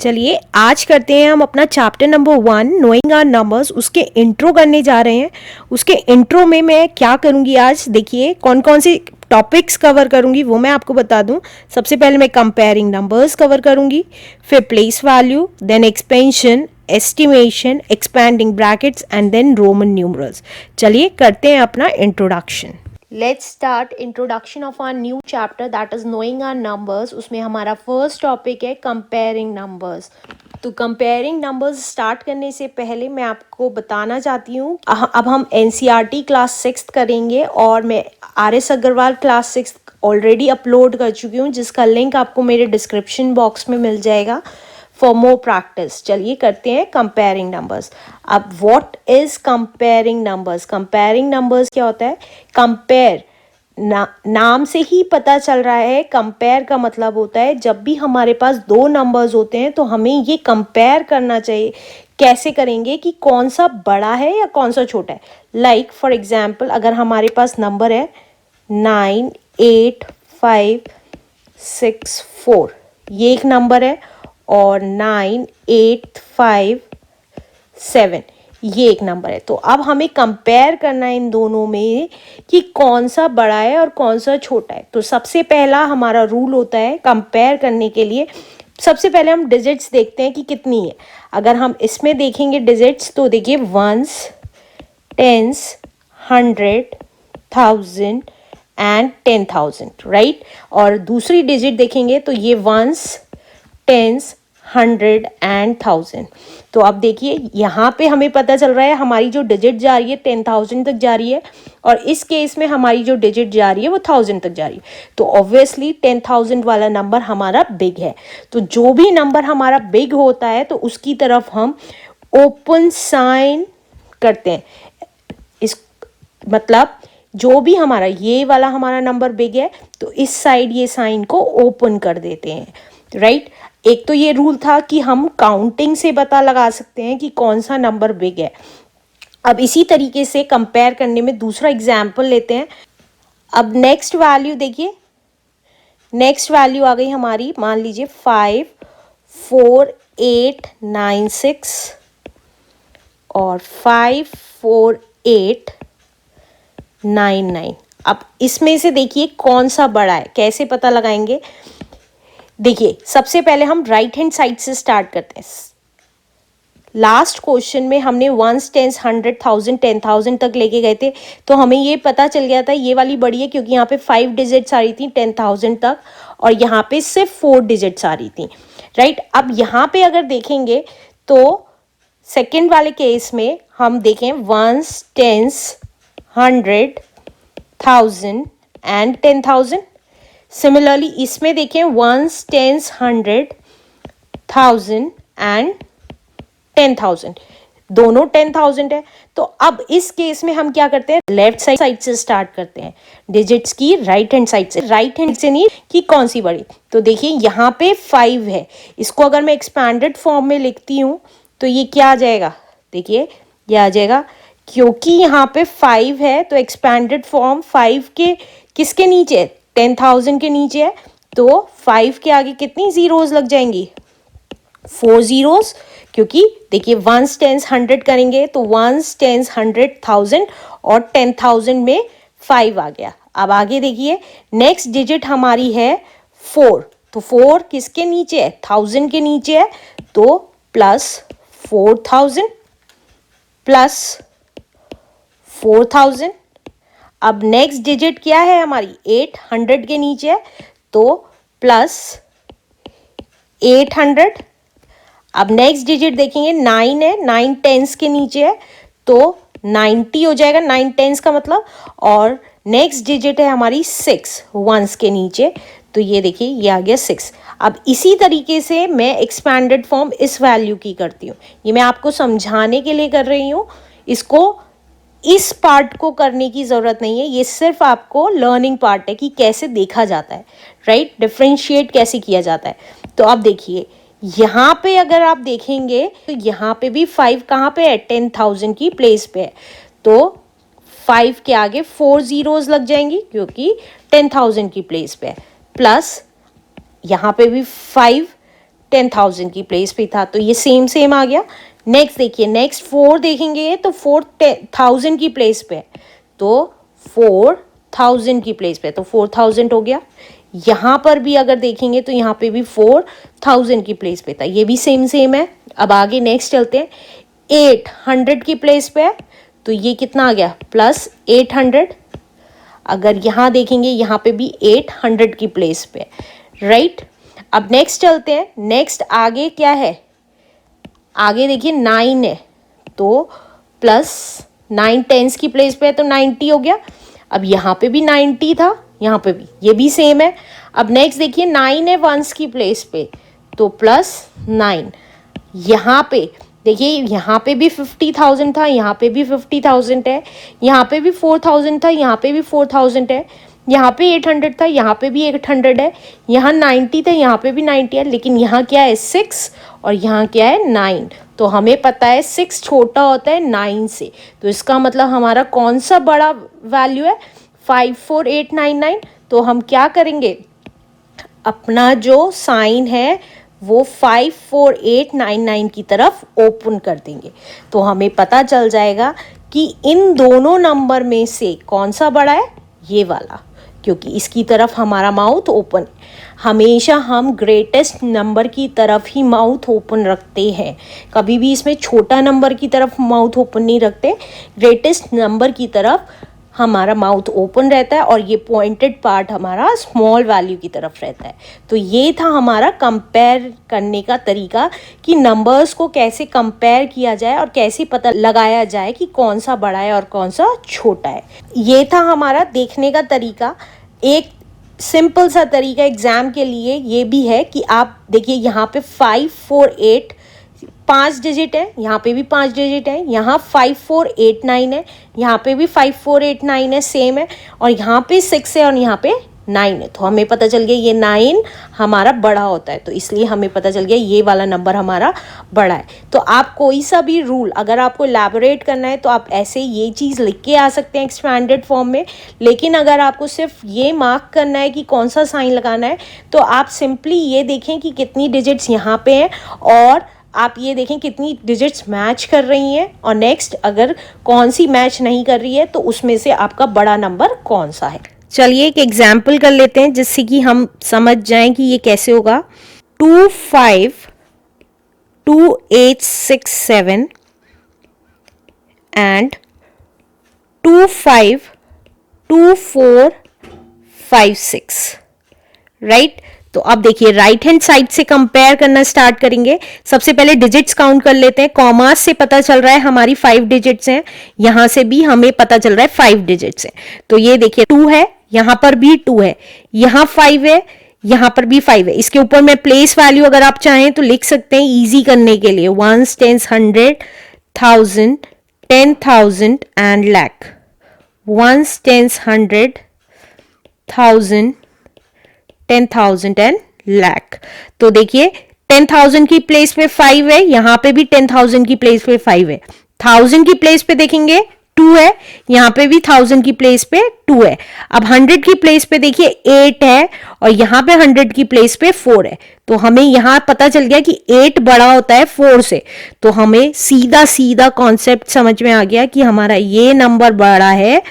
चलिए आज करते हैं हम अपना chapter number 1 knowing our numbers. उसके इंट्रो करने जा रहे हैं। उसके इंट्रो में मैं क्या करूंगी आज देखिए, कौन कौन से टॉपिक्स कवर करूंगी वो मैं आपको बता दूं। सबसे पहले मैं कंपेयरिंग नंबर्स कवर करूंगी, फिर place value, then expansion, estimation, expanding brackets and then Roman numerals. चलिए करते हैं अपना introduction. Let's start introduction of our new chapter that is knowing our numbers. उसमें हमारा फर्स्ट टॉपिक है कंपेयरिंग नंबर्स। तो कंपेयरिंग नंबर्स स्टार्ट करने से पहले मैं आपको बताना चाहती हूँ, अब हम एनसीईआरटी क्लास 6 करेंगे और मैं R S. Agarwal class 6 already upload कर चुकी हूँ, जिसका लिंक आपको मेरे डिस्क्रिप्शन बॉक्स में मिल जाएगा फॉर मोर प्रैक्टिस। चलिए करते हैं कंपेयरिंग नंबर्स। अब what is comparing numbers? Comparing numbers क्या होता है? कंपेयर नाम से ही पता चल रहा है। कंपेयर का मतलब होता है जब भी हमारे पास दो नंबर्स होते हैं तो हमें ये कंपेयर करना चाहिए। कैसे करेंगे कि कौन सा बड़ा है या कौन सा छोटा है। लाइक फॉर एग्जाम्पल, अगर हमारे पास नंबर है 98564, ये एक नंबर है, और 9857 ये एक नंबर है। तो अब हमें कंपेयर करना है इन दोनों में कि कौन सा बड़ा है और कौन सा छोटा है। तो सबसे पहला हमारा रूल होता है कंपेयर करने के लिए, सबसे पहले हम डिजिट्स देखते हैं कि कितनी है। अगर हम इसमें देखेंगे डिजिट्स तो देखिए 1s, 10s, 100, 1000 एंड 10,000, राइट। और दूसरी डिजिट देखेंगे तो ये 1s, 10s, 100 एंड 1000। तो अब देखिए यहाँ पे हमें पता चल रहा है हमारी जो डिजिट जा रही है 10,000 तक जा रही है, और इस केस में हमारी जो डिजिट जा रही है वो 1000 तक जा रही है। तो ऑब्वियसली 10,000 वाला नंबर हमारा बिग है। तो जो भी नंबर हमारा बिग होता है तो उसकी तरफ हम ओपन साइन करते हैं। इस मतलब जो भी हमारा ये वाला हमारा नंबर बिग है तो इस साइड ये साइन को ओपन कर देते हैं, राइट। एक तो ये रूल था कि हम काउंटिंग से पता लगा सकते हैं कि कौन सा नंबर बिग है। अब इसी तरीके से कंपेयर करने में दूसरा एग्जाम्पल लेते हैं। अब नेक्स्ट वैल्यू देखिए, नेक्स्ट वैल्यू आ गई हमारी, मान लीजिए 54896 और 54899। अब इसमें से देखिए कौन सा बड़ा है, कैसे पता लगाएंगे। देखिए सबसे पहले हम राइट हैंड साइड से स्टार्ट करते हैं। लास्ट क्वेश्चन में हमने 1s, 10s, 100, 1000, 10,000 तक लेके गए थे, तो हमें ये पता चल गया था ये वाली बड़ी है क्योंकि यहाँ पे 5 डिजिट्स आ रही थी 10,000 तक, और यहाँ पे सिर्फ 4 डिजिट्स आ रही थी, राइट। अब यहाँ पे अगर देखेंगे तो सेकेंड वाले केस में हम देखें 1s, 10s, 100, 1000 एंड 10,000। सिमिलरली इसमें देखें 1s, 10s, 100, 1000 एंड 10,000, दोनों 10,000 है। तो अब इस केस में हम क्या करते हैं, लेफ्ट साइड से स्टार्ट करते हैं डिजिट्स की, राइट हैंड साइड से। राइट हैंड से नहीं कि कौन सी बड़ी। तो देखिए यहाँ पे 5 है, इसको अगर मैं एक्सपैंडेड फॉर्म में लिखती हूँ तो ये क्या आ जाएगा, देखिए ये आ जाएगा, क्योंकि यहाँ पे 5 है तो एक्सपैंडेड फॉर्म 5 के किसके नीचे है, 10,000 के नीचे है। तो 5 के आगे कितनी जीरोस लग जाएंगी, 4 जीरोस, क्योंकि देखिए 1s, 10s, 100 करेंगे तो 1s, 10s, 100, 1000 और 10,000 में 5 आ गया। अब आगे देखिए नेक्स्ट डिजिट हमारी है 4, तो 4 किसके नीचे है, 1000 के नीचे है, तो प्लस 4000 प्लस 4000। अब नेक्स्ट डिजिट क्या है हमारी, 800 के नीचे है, तो प्लस 800। अब नेक्स्ट डिजिट देखेंगे 9 है, 9 10s के नीचे है, तो 90 हो जाएगा 9 10s का मतलब। और नेक्स्ट डिजिट है हमारी 6 1s के नीचे, तो ये देखिए ये आ गया 6। अब इसी तरीके से मैं एक्सपैंडेड फॉर्म इस वैल्यू की करती हूँ। ये मैं आपको समझाने के लिए कर रही हूँ, इसको इस पार्ट को करने की ज़रूरत नहीं है, ये सिर्फ आपको लर्निंग पार्ट है कि कैसे देखा जाता है, राइट, डिफ्रेंशिएट कैसे किया जाता है। तो अब देखिए यहाँ पे अगर आप देखेंगे तो यहाँ पे भी 5 कहाँ पे है, 10,000 की प्लेस पे है, तो 5 के आगे 4 जीरोस लग जाएंगी क्योंकि 10,000 की प्लेस पे है, प्लस यहाँ पे भी 5 10,000 की प्लेस पे था, तो ये सेम सेम आ गया। नेक्स्ट देखिए, नेक्स्ट 4 देखेंगे तो 4,000 की प्लेस पे है, तो 4,000 की प्लेस पे, तो 4,000 हो गया। यहाँ पर भी अगर देखेंगे तो यहाँ पे भी 4,000 की प्लेस पे था, ये भी सेम सेम है। अब आगे नेक्स्ट चलते हैं, 800 की प्लेस पे है, तो ये कितना आ गया, प्लस 800। अगर यहाँ देखेंगे यहाँ पे भी 800 की प्लेस पे, राइट। अब नेक्स्ट चलते हैं, नेक्स्ट आगे क्या है, आगे देखिए 9 है, तो प्लस 9 टेंस की प्लेस पे है, तो 90 हो गया। अब यहाँ पे भी 90 था, यहाँ पे भी, ये भी सेम है। अब नेक्स्ट देखिए 9 है वंस की प्लेस पे, तो प्लस 9। यहाँ पे देखिए, यहाँ पे भी 50,000 था, यहाँ पे भी 50,000 है, यहाँ पे भी 4,000 था, यहाँ पे भी 4,000 है, यहाँ पे 800 था, यहाँ पे भी 800 है, यहाँ 90 था, यहाँ पे भी 90 है, लेकिन यहाँ क्या है 6 और यहाँ क्या है 9। तो हमें पता है 6 छोटा होता है 9 से, तो इसका मतलब हमारा कौन सा बड़ा वैल्यू है, 54899। तो हम क्या करेंगे, अपना जो साइन है वो 54899 की तरफ ओपन कर देंगे, तो हमें पता चल जाएगा कि इन दोनों नंबर में से कौन सा बड़ा है, ये वाला, क्योंकि इसकी तरफ हमारा माउथ ओपन है। हमेशा हम ग्रेटेस्ट नंबर की तरफ ही माउथ ओपन रखते हैं, कभी भी इसमें छोटा नंबर की तरफ माउथ ओपन नहीं रखते, ग्रेटेस्ट नंबर की तरफ हमारा माउथ ओपन रहता है, और ये पॉइंटेड पार्ट हमारा स्मॉल वैल्यू की तरफ रहता है। तो ये था हमारा कंपेयर करने का तरीका कि नंबर्स को कैसे कंपेयर किया जाए और कैसे पता लगाया जाए कि कौन सा बड़ा है और कौन सा छोटा है। ये था हमारा देखने का तरीका। एक सिंपल सा तरीका एग्जाम के लिए ये भी है कि आप देखिए, यहाँ पे 548 5 डिजिट है, यहाँ पे भी 5 डिजिट है, यहाँ 5489 है, यहाँ पे भी 5489 है, सेम है, और यहाँ पे 6 है और यहाँ पे 9 है। तो हमें पता चल गया ये 9 हमारा बड़ा होता है, तो इसलिए हमें पता चल गया ये वाला नंबर हमारा बड़ा है। तो आप कोई सा भी रूल अगर आपको एलैबोरेट करना है तो आप ऐसे ये चीज़ लिख के आ सकते हैं एक्सपैंडेड फॉर्म में, लेकिन अगर आपको सिर्फ ये मार्क करना है कि कौन सा साइन लगाना है, तो आप सिंपली ये देखें कि कितनी डिजिट्स यहाँ पे हैं, और आप ये देखें कितनी डिजिट्स मैच कर रही हैं, और नेक्स्ट अगर कौन सी मैच नहीं कर रही है तो उसमें से आपका बड़ा नंबर कौन सा है। चलिए एक एग्जाम्पल कर लेते हैं जिससे कि हम समझ जाएं कि ये कैसे होगा। 252867 एंड 252456, राइट। तो अब देखिए राइट हैंड साइड से कंपेयर करना स्टार्ट करेंगे। सबसे पहले डिजिट्स काउंट कर लेते हैं। कॉमास से पता चल रहा है हमारी 5 डिजिट्स हैं, यहां से भी हमें पता चल रहा है 5 डिजिट्स हैं। तो ये देखिए 2 है, यहां पर भी 2 है, यहां 5 है, यहां पर भी 5 है। इसके ऊपर मैं प्लेस वैल्यू अगर आप चाहें तो लिख सकते हैं इजी करने के लिए, 1s, 10s, 100, 1000, 10,000 and lakh. 1s, 10s, 100, 1000, 10,000 and lakh. तो देखिए 10,000 की प्लेस पे 5 है, यहां पे भी 10,000 की प्लेस पे 5 है। 1000 की प्लेस पे देखेंगे 2 है, यहां पे भी 1000 की प्लेस पे 2 है। अब 100 की प्लेस पे देखिए 8 है, और यहां पे 100 की प्लेस पे 4 है। तो हमें यहां पता चल गया कि 8 बड़ा होता है 4 से, तो हमें सीधा सीधा कॉन्सेप्ट समझ में आ गया कि हमारा ये नंबर बड़ा है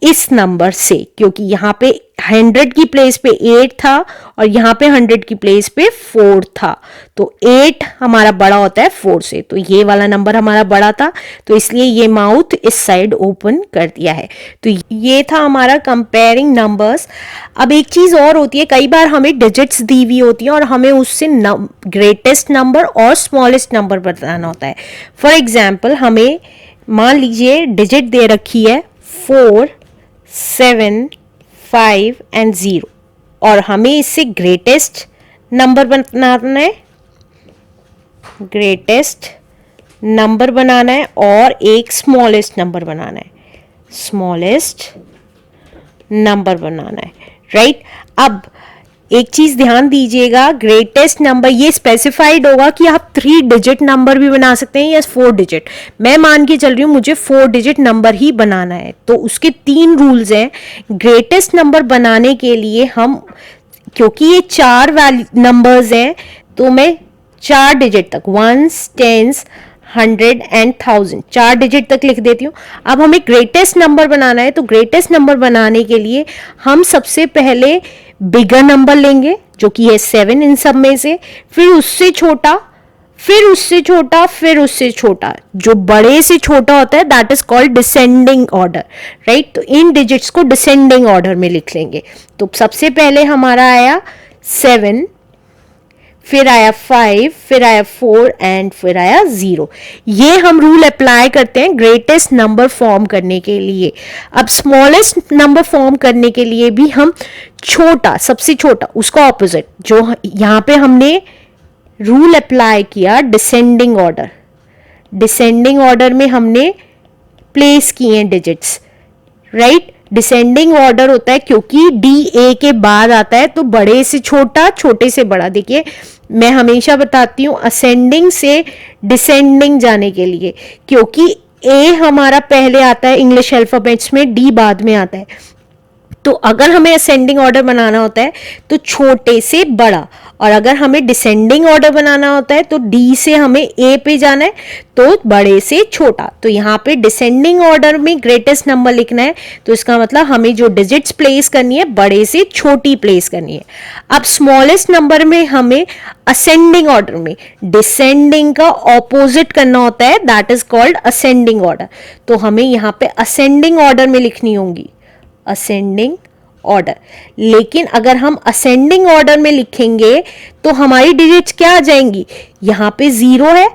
इस नंबर से, क्योंकि यहाँ पे 100 की प्लेस पे 8 था और यहाँ पे 100 की प्लेस पे 4 था, तो 8 हमारा बड़ा होता है 4 से, तो ये वाला नंबर हमारा बड़ा था, तो इसलिए ये माउथ इस साइड ओपन कर दिया है। तो ये था हमारा कंपेयरिंग नंबर्स। अब एक चीज और होती है, कई बार हमें डिजिट्स दी हुई होती हैं और हमें उससे ग्रेटेस्ट नंबर और स्मॉलेस्ट नंबर बताना होता है। फॉर एग्जाम्पल हमें मान लीजिए डिजिट दे रखी है 4, 7, 5 एंड 0, और हमें इससे ग्रेटेस्ट नंबर बनाना है, ग्रेटेस्ट नंबर बनाना है और एक स्मॉलेस्ट नंबर बनाना है, स्मॉलेस्ट नंबर बनाना है, राइट। अब एक चीज ध्यान दीजिएगा, ग्रेटेस्ट नंबर ये स्पेसिफाइड होगा कि आप 3 डिजिट नंबर भी बना सकते हैं या 4 डिजिट। मैं मान के चल रही हूं मुझे 4 डिजिट नंबर ही बनाना है, तो उसके 3 रूल्स हैं। ग्रेटेस्ट नंबर बनाने के लिए हम, क्योंकि ये 4 नंबर्स हैं, तो मैं 4 डिजिट तक, 1s 10s 100 एंड 1000, 4 डिजिट तक लिख देती हूँ। अब हमें ग्रेटेस्ट नंबर बनाना है, तो ग्रेटेस्ट नंबर बनाने के लिए हम सबसे पहले बिगर नंबर लेंगे जो कि है 7 इन सब में से, फिर उससे छोटा, फिर उससे छोटा, फिर उससे छोटा, जो बड़े से छोटा होता है that is called descending order, right. तो इन डिजिट्स को डिसेंडिंग ऑर्डर में लिख लेंगे। तो सबसे पहले हमारा आया 7, फिर आया 5, फिर आया 4 एंड फिर आया 0। ये हम रूल अप्लाई करते हैं ग्रेटेस्ट नंबर फॉर्म करने के लिए। अब स्मॉलेस्ट नंबर फॉर्म करने के लिए भी हम छोटा, सबसे छोटा, उसका ऑपोजिट, जो यहाँ पे हमने रूल अप्लाई किया डिसेंडिंग ऑर्डर, डिसेंडिंग ऑर्डर में हमने प्लेस किए हैं डिजिट्स, राइट। डिसेंडिंग ऑर्डर होता है क्योंकि डी ए के बाद आता है, तो बड़े से छोटा, छोटे से बड़ा। देखिए मैं हमेशा बताती हूँ असेंडिंग से डिसेंडिंग जाने के लिए, क्योंकि ए हमारा पहले आता है इंग्लिश अल्फाबेट्स में, डी बाद में आता है। तो अगर हमें असेंडिंग ऑर्डर बनाना होता है तो छोटे से बड़ा, और अगर हमें डिसेंडिंग ऑर्डर बनाना होता है तो डी से हमें ए पे जाना है, तो बड़े से छोटा। तो यहाँ पे डिसेंडिंग ऑर्डर में ग्रेटेस्ट नंबर लिखना है, तो इसका मतलब हमें जो डिजिट्स प्लेस करनी है बड़े से छोटी प्लेस करनी है। अब स्मॉलेस्ट नंबर में हमें असेंडिंग ऑर्डर में डिसेंडिंग का ऑपोजिट करना होता है, that is called ascending order. तो हमें यहाँ पे असेंडिंग ऑर्डर में लिखनी होंगी, असेंडिंग ऑर्डर। लेकिन अगर हम असेंडिंग ऑर्डर में लिखेंगे तो हमारी डिजिट्स क्या आ जाएंगी, यहां पे 0 है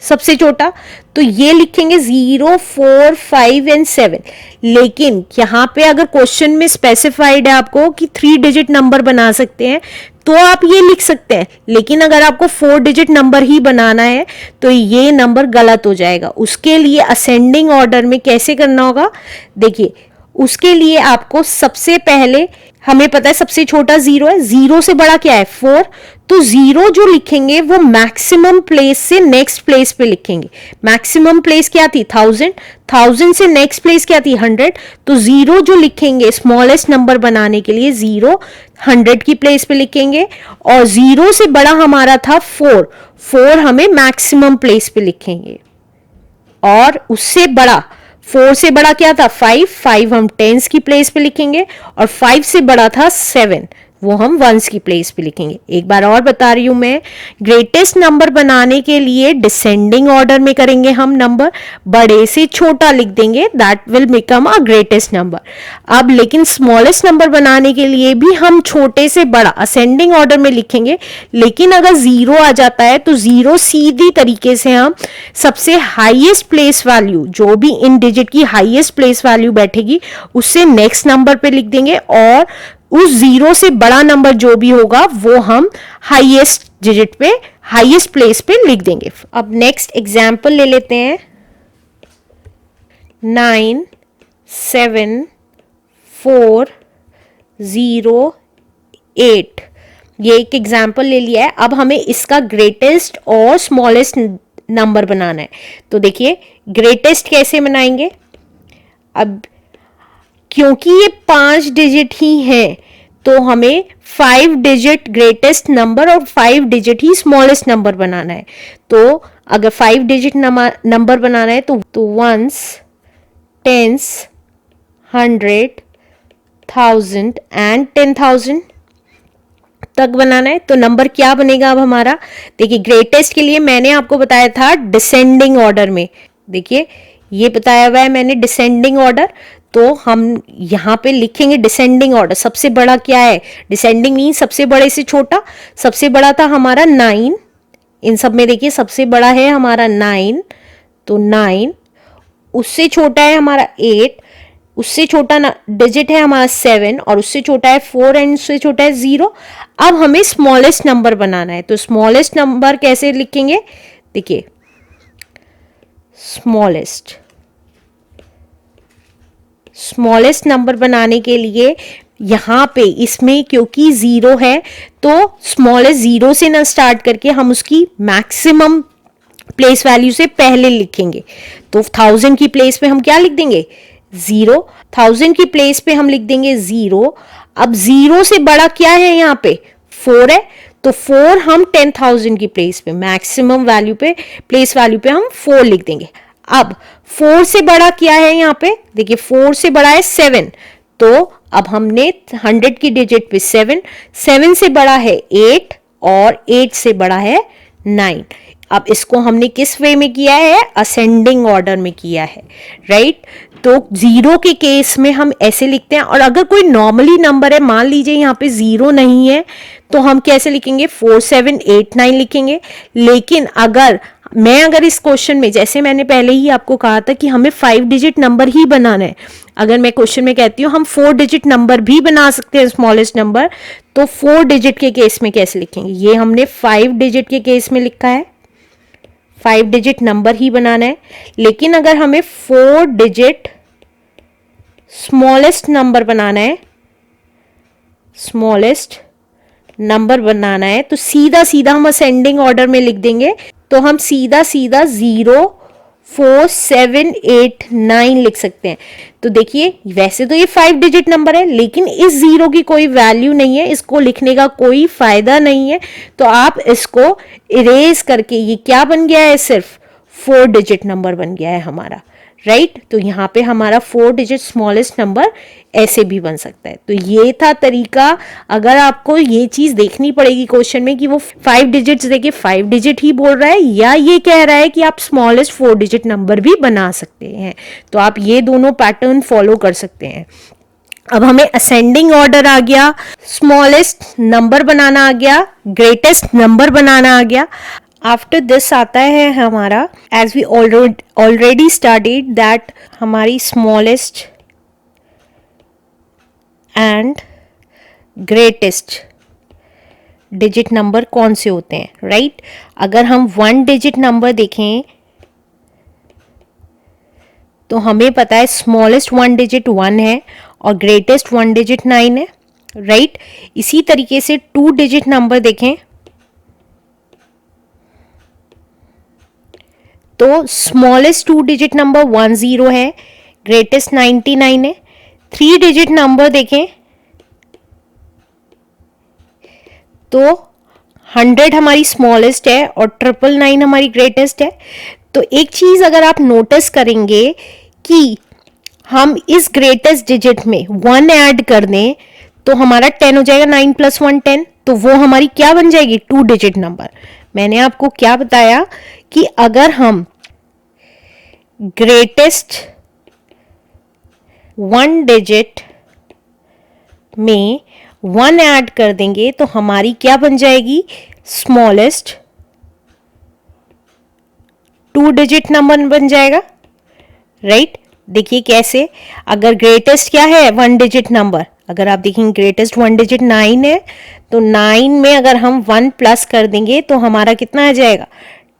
सबसे छोटा, तो ये लिखेंगे 0, 4, 5 एंड 7। लेकिन यहां पे अगर क्वेश्चन में स्पेसिफाइड है आपको कि 3 डिजिट नंबर बना सकते हैं, तो आप ये लिख सकते हैं। लेकिन अगर आपको 4 डिजिट नंबर ही बनाना है तो ये नंबर गलत हो जाएगा। उसके लिए असेंडिंग ऑर्डर में कैसे करना होगा, देखिए उसके लिए आपको सबसे पहले, हमें पता है सबसे छोटा 0 है, 0 से बड़ा क्या है 4, तो 0 जो लिखेंगे वो मैक्सिमम प्लेस से नेक्स्ट प्लेस पे लिखेंगे। मैक्सिमम प्लेस क्या थी 1000, 1000 से नेक्स्ट प्लेस क्या थी 100, तो 0 जो लिखेंगे स्मॉलेस्ट नंबर बनाने के लिए 0 100 की प्लेस पे लिखेंगे, और 0 से बड़ा हमारा था 4, 4 हमें मैक्सिमम प्लेस पे लिखेंगे, और उससे बड़ा 4 से बड़ा क्या था 5, 5 हम टेंस की प्लेस पे लिखेंगे, और 5 से बड़ा था 7, वो हम वंस की प्लेस पे लिखेंगे। एक बार और बता रही हूं मैं, ग्रेटेस्ट नंबर बनाने के लिए डिसेंडिंग ऑर्डर में करेंगे हम नंबर, बड़े से छोटा लिख देंगे, that will become a greatest number. अब लेकिन स्मॉलेस्ट नंबर बनाने के लिए भी हम छोटे से बड़ा असेंडिंग ऑर्डर में लिखेंगे, लेकिन अगर 0 आ जाता है तो 0 सीधी तरीके से हम सबसे हाईएस्ट प्लेस वैल्यू, जो भी इन डिजिट की हाईएस्ट प्लेस वैल्यू बैठेगी उससे नेक्स्ट नंबर पे लिख देंगे, और उस 0 से बड़ा नंबर जो भी होगा वो हम हाईएस्ट डिजिट पे, हाईएस्ट प्लेस पे लिख देंगे। अब नेक्स्ट एग्जाम्पल ले लेते हैं, 9 7 4 0 8। ये एक एग्जाम्पल ले लिया है। अब हमें इसका ग्रेटेस्ट और स्मॉलेस्ट नंबर बनाना है। तो देखिए ग्रेटेस्ट कैसे बनाएंगे, अब क्योंकि ये 5 डिजिट ही है तो हमें 5 डिजिट ग्रेटेस्ट नंबर और 5 डिजिट ही स्मॉलेस्ट नंबर बनाना है। तो अगर 5 डिजिट नंबर बनाना है तो वंस, टेंस, 100, 1000 एंड 10,000 तक बनाना है। तो नंबर क्या बनेगा अब हमारा, देखिए ग्रेटेस्ट के लिए मैंने आपको बताया था डिसेंडिंग ऑर्डर में, देखिए ये बताया हुआ है मैंने डिसेंडिंग ऑर्डर, तो हम यहाँ पे लिखेंगे डिसेंडिंग ऑर्डर। सबसे बड़ा क्या है, डिसेंडिंग मीन सबसे बड़े से छोटा, सबसे बड़ा था हमारा 9, इन सब में देखिए सबसे बड़ा है हमारा 9, तो 9, उससे छोटा है हमारा 8, उससे छोटा डिजिट है हमारा 7, और उससे छोटा है 4 एंड उससे छोटा है 0। अब हमें स्मॉलेस्ट नंबर बनाना है, तो स्मॉलेस्ट नंबर कैसे लिखेंगे, देखिए स्मॉलेस्ट नंबर बनाने के लिए यहाँ पे इसमें क्योंकि 0 है तो स्मॉलेस्ट 0 से ना स्टार्ट करके हम उसकी मैक्सिमम प्लेस वैल्यू से पहले लिखेंगे। तो 1000 की प्लेस पे हम क्या लिख देंगे 0, 1000 की प्लेस पे हम लिख देंगे 0। अब 0 से बड़ा क्या है यहाँ पे 4 है, तो 4 हम 10,000 की प्लेस पे, मैक्सिमम वैल्यू पे, प्लेस वैल्यू पे हम 4 लिख देंगे। अब 4 से बड़ा क्या है यहाँ पे, देखिए 4 से बड़ा है 7, तो अब हमने 100 की डिजिट पे 7, 7 से बड़ा है 8 और 8 से बड़ा है 9। अब इसको हमने किस वे में किया है, असेंडिंग ऑर्डर में किया है, राइट। तो 0 के केस में हम ऐसे लिखते हैं, और अगर कोई नॉर्मली नंबर है, मान लीजिए यहाँ पे 0 नहीं है, तो हम कैसे लिखेंगे, 4 7 8 9 लिखेंगे। लेकिन अगर इस क्वेश्चन में, जैसे मैंने पहले ही आपको कहा था कि हमें 5 डिजिट नंबर ही बनाना है, अगर मैं क्वेश्चन में कहती हूँ हम 4 डिजिट नंबर भी बना सकते हैं, स्मॉलेस्ट नंबर, तो 4 डिजिट के केस में कैसे लिखेंगे, ये हमने 5 डिजिट के केस में लिखा है, 5 डिजिट नंबर ही बनाना है। लेकिन अगर हमें 4 डिजिट स्मॉलेस्ट नंबर बनाना है, स्मॉलेस्ट नंबर बनाना है, तो सीधा सीधा हम असेंडिंग ऑर्डर में लिख देंगे। तो हम सीधा सीधा 0 4 7 8 9 लिख सकते हैं। तो देखिए वैसे तो ये 5 डिजिट नंबर है, लेकिन इस 0 की कोई वैल्यू नहीं है, इसको लिखने का कोई फायदा नहीं है। तो आप इसको इरेज करके, ये क्या बन गया है, सिर्फ 4 डिजिट नंबर बन गया है हमारा, राइट। तो यहाँ पे हमारा 4 डिजिट स्मॉलेस्ट नंबर ऐसे भी बन सकता है। तो ये था तरीका। अगर आपको ये चीज देखनी पड़ेगी क्वेश्चन में कि वो 5 डिजिट्स देखिए 5 डिजिट ही बोल रहा है, या ये कह रहा है कि आप स्मॉलेस्ट 4 डिजिट नंबर भी बना सकते हैं, तो आप ये दोनों पैटर्न फॉलो कर सकते हैं। अब हमें असेंडिंग ऑर्डर आ गया, स्मॉलेस्ट नंबर बनाना आ गया, ग्रेटेस्ट नंबर बनाना आ गया। आफ्टर दिस आता है हमारा, as we already studied that, हमारी smallest and greatest digit number कौन से होते हैं, राइट। अगर हम 1 डिजिट नंबर देखें तो हमें पता है स्मॉलेस्ट 1 डिजिट 1 है और ग्रेटेस्ट 1 डिजिट 9 है, राइट। इसी तरीके से 2 डिजिट नंबर देखें तो स्मॉलेस्ट 2 डिजिट नंबर 10 है, ग्रेटेस्ट 99 है। 3 डिजिट नंबर देखें तो 100 हमारी स्मॉलेस्ट है और 999 हमारी ग्रेटेस्ट है। तो एक चीज अगर आप नोटिस करेंगे कि हम इस ग्रेटेस्ट डिजिट में 1 ऐड कर दें तो हमारा 10 हो जाएगा, 9 + 1 10, तो वो हमारी क्या बन जाएगी, 2 डिजिट नंबर। मैंने आपको क्या बताया कि अगर हम ग्रेटेस्ट 1 डिजिट में 1 ऐड कर देंगे तो हमारी क्या बन जाएगी, स्मॉलेस्ट 2 डिजिट नंबर बन जाएगा, राइट। देखिए कैसे, अगर ग्रेटेस्ट क्या है 1 डिजिट नंबर, अगर आप देखेंगे ग्रेटेस्ट 1 डिजिट 9 है, तो 9 में अगर हम 1 प्लस कर देंगे तो हमारा कितना आ जाएगा,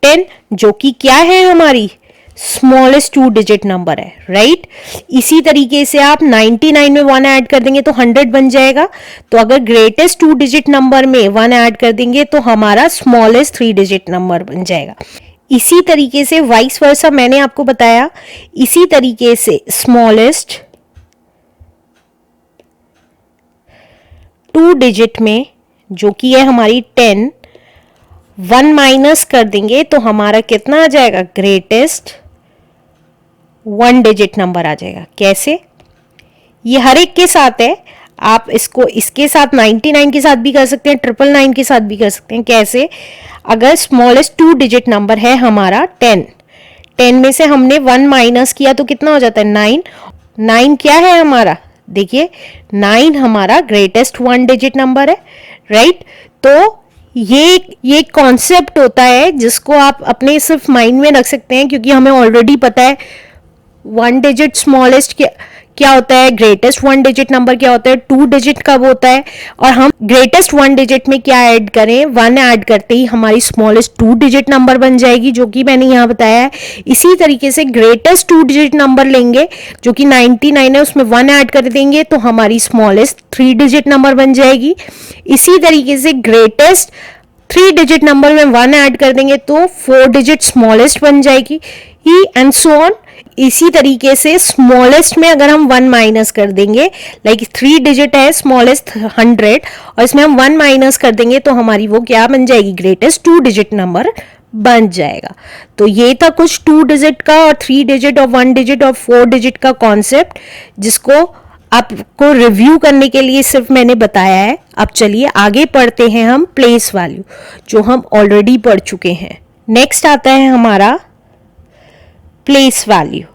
10, जो कि क्या है हमारी स्मॉलेस्ट 2 डिजिट नंबर है, राइट। इसी तरीके से आप 99 में 1 ऐड कर देंगे तो 100 बन जाएगा। तो अगर ग्रेटेस्ट 2 डिजिट नंबर में 1 ऐड कर देंगे तो hamaरा स्मॉलेस्ट 3 डिजिट नंबर बन जाएगा। इसी तरीके से वाइस वर्सा मैंने आपको बताया, इसी तरीके से स्मॉलेस्ट 2 डिजिट में जो कि है हमारी 10, 1 माइनस कर देंगे तो हमारा कितना आ जाएगा, ग्रेटेस्ट 1 डिजिट नंबर आ जाएगा। कैसे, ये हर एक के साथ है, आप इसको इसके साथ 99 के साथ भी कर सकते हैं, 999 के साथ भी कर सकते हैं। कैसे, अगर स्मॉलेस्ट 2 डिजिट नंबर है हमारा 10, 10 में से हमने 1 माइनस किया तो कितना हो जाता है, 9, 9 क्या है हमारा, देखिए 9 हमारा ग्रेटेस्ट 1 डिजिट नंबर है, राइट। तो ये कॉन्सेप्ट होता है जिसको आप अपने सिर्फ माइंड में रख सकते हैं, क्योंकि हमें ऑलरेडी पता है 1 डिजिट स्मॉलेस्ट क्या होता है, ग्रेटेस्ट 1 डिजिट नंबर क्या होता है, 2 डिजिट कब होता है, और हम ग्रेटेस्ट 1 डिजिट में क्या ऐड करें, 1 ऐड करते ही हमारी स्मॉलेस्ट 2 डिजिट नंबर बन जाएगी, जो कि मैंने यहाँ बताया है। इसी तरीके से ग्रेटेस्ट 2 डिजिट नंबर लेंगे जो कि 99 है, उसमें 1 ऐड कर देंगे तो हमारी स्मॉलेस्ट 3 डिजिट नंबर बन जाएगी। इसी तरीके से ग्रेटेस्ट 3 डिजिट नंबर में 1 ऐड कर देंगे तो 4 डिजिट स्मॉलेस्ट बन जाएगी, एंड सो ऑन। इसी तरीके से स्मॉलेस्ट में अगर हम 1 माइनस कर देंगे, लाइक 3 डिजिट है स्मॉलेस्ट 100, और इसमें हम 1 माइनस कर देंगे तो हमारी वो क्या बन जाएगी, ग्रेटेस्ट 2 डिजिट नंबर बन जाएगा। तो ये था कुछ 2 डिजिट का और 3 डिजिट और 1 डिजिट और 4 डिजिट का कॉन्सेप्ट, जिसको आपको रिव्यू करने के लिए सिर्फ मैंने बताया है। अब चलिए आगे पढ़ते हैं हम प्लेस वैल्यू, जो हम ऑलरेडी पढ़ चुके हैं। नेक्स्ट आता है हमारा प्लेस वैल्यू।